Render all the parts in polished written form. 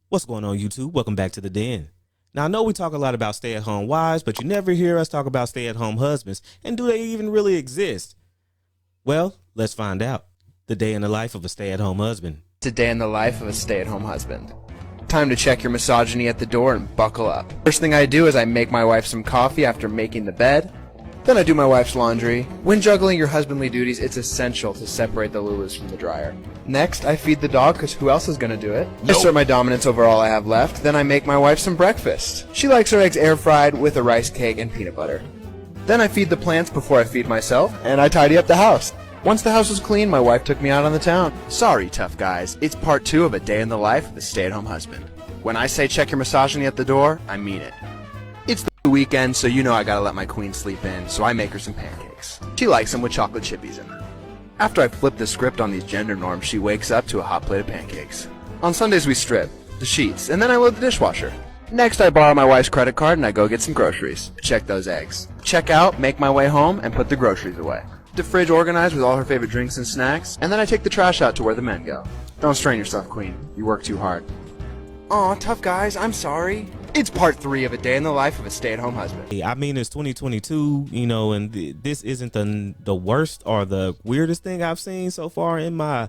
What's going on, YouTube? Welcome back to the Den. Now, I know we talk a lot about stay-at-home wives, but you never hear us talk about stay-at-home husbands. And do they even really exist? Well, let's find out. The day in the life of a stay-at-home husband. It's a day in the life of a stay-at-home husband. Time to check your misogyny at the door and buckle up. First thing I do is I make my wife some coffee after making the bed. Then I do my wife's laundry. When juggling your husbandly duties, it's essential to separate the Lulus from the dryer. Next, I feed the dog, because who else is going to do it? I assert my dominance over all I have left. Then I make my wife some breakfast. She likes her eggs air-fried with a rice cake and peanut butter. Then I feed the plants before I feed myself, and I tidy up the house. Once the house was clean, my wife took me out on the town. Sorry, tough guys. It's part 2 of a day in the life of a stay-at-home husband. When I say check your misogyny at the door, I mean it. It's the weekend, so you know I gotta let my queen sleep in, so I make her some pancakes. She likes them with chocolate chippies in them. After I flip the script on these gender norms, she wakes up to a hot plate of pancakes. On Sundays we strip the sheets, and then I load the dishwasher. Next I borrow my wife's credit card and I go get some groceries. Check those eggs. Check out, make my way home, and put the groceries away. The fridge organized with all her favorite drinks and snacks, and then I take the trash out to where the men go. Don't strain yourself, queen. You work too hard. Aw, tough guys, I'm sorry. It's part 3 of a day in the life of a stay-at-home husband. I mean, it's 2022, and this isn't the worst or the weirdest thing I've seen so far in my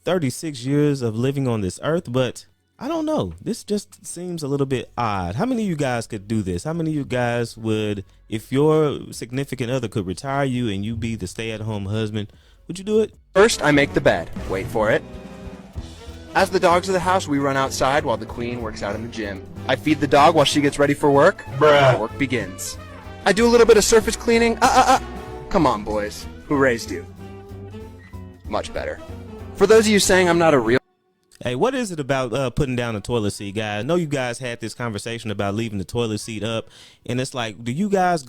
36 years of living on this earth, but I don't know. This just seems a little bit odd. How many of you guys could do this? How many of you guys would, if your significant other could retire you and you be the stay-at-home husband, would you do it? First, I make the bed. Wait for it. As the dogs of the house, we run outside while the queen works out in the gym. I feed the dog while she gets ready for work. Bruh. Work begins. I do a little bit of surface cleaning. Come on, boys. Who raised you? Much better. For those of you saying I'm not a real... Hey, what is it about putting down the toilet seat, guys? I know you guys had this conversation about leaving the toilet seat up, and it's like, do you guys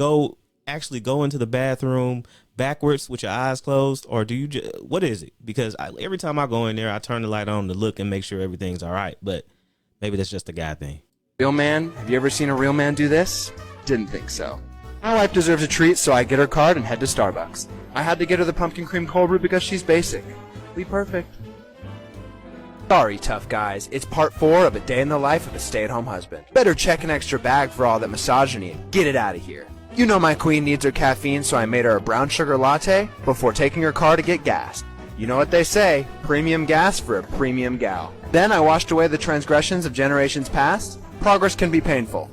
actually go into the bathroom backwards with your eyes closed, or do you what is it? Because every time I go in there, I turn the light on to look and make sure everything's all right, but maybe that's just a guy thing. Real man? Have you ever seen a real man do this? Didn't think so. My wife deserves a treat, so I get her card and head to Starbucks. I had to get her the pumpkin cream cold brew because she's basic. Be perfect. Sorry, tough guys. It's part 4 of a day in the life of a stay-at-home husband. Better check an extra bag for all that misogyny and get it out of here. You know my queen needs her caffeine, so I made her a brown sugar latte before taking her car to get gas. You know what they say, premium gas for a premium gal. Then I washed away the transgressions of generations past. Progress can be painful,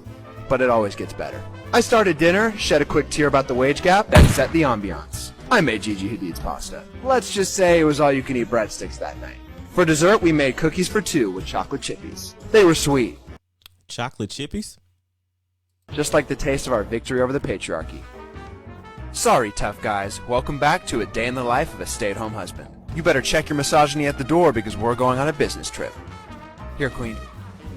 but it always gets better. I started dinner, shed a quick tear about the wage gap, then set the ambiance. I made Gigi Hadid's pasta. Let's just say it was all you can eat breadsticks that night. For dessert, we made cookies for 2 with chocolate chippies. They were sweet. Chocolate chippies? Just like the taste of our victory over the patriarchy. Sorry, tough guys. Welcome back to a day in the life of a stay-at-home husband. You better check your misogyny at the door because we're going on a business trip. Here, queen.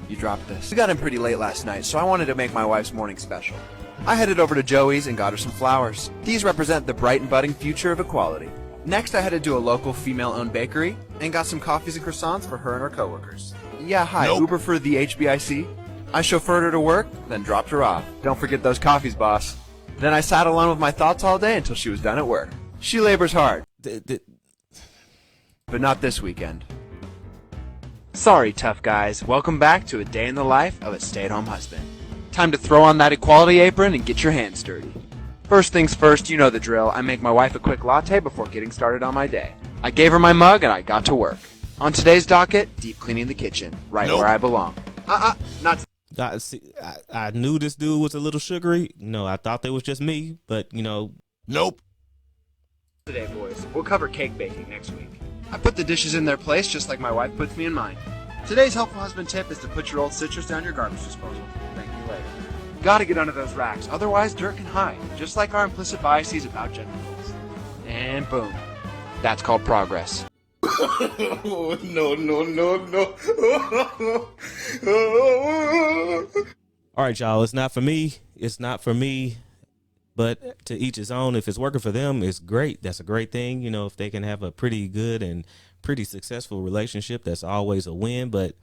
You dropped this. We got in pretty late last night, so I wanted to make my wife's morning special. I headed over to Joey's and got her some flowers. These represent the bright and budding future of equality. Next, I headed to a local female-owned bakery and got some coffees and croissants for her and her coworkers. Yeah, hi, nope. Uber for the HBIC. I chauffeured her to work, then dropped her off. Don't forget those coffees, boss. Then I sat alone with my thoughts all day until she was done at work. She labors hard. But not this weekend. Sorry, tough guys. Welcome back to a day in the life of a stay-at-home husband. Time to throw on that equality apron and get your hands dirty. First things first, you know the drill. I make my wife a quick latte before getting started on my day. I gave her my mug and I got to work. On today's docket, deep cleaning the kitchen, right where I belong. Not... I knew this dude was a little sugary. No, I thought that was just me, but nope. Today, boys. We'll cover cake baking next week. I put the dishes in their place just like my wife puts me in mine. Today's helpful husband tip is to put your old citrus down your garbage disposal. Thank you later. Gotta get under those racks, otherwise dirt can hide, just like our implicit biases about gender roles. And boom. That's called progress. Oh, no. All right, y'all. It's not for me. It's not for me. But to each his own. If it's working for them, it's great. That's a great thing. If they can have a pretty good and pretty successful relationship, that's always a win. But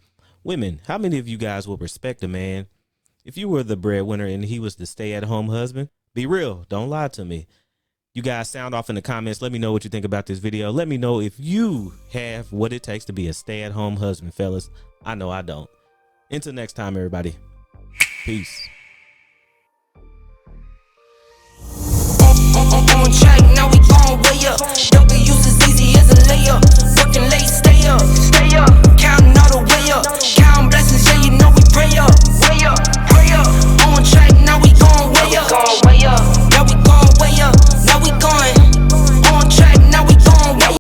women, how many of you guys will respect a man if you were the breadwinner and he was the stay-at-home husband? Be real. Don't lie to me. You guys sound off in the comments. Let me know what you think about this video. Let me know if you have what it takes to be a stay-at-home husband, fellas. I know I don't. Until next time, everybody. Peace. On track, now we gon' way up.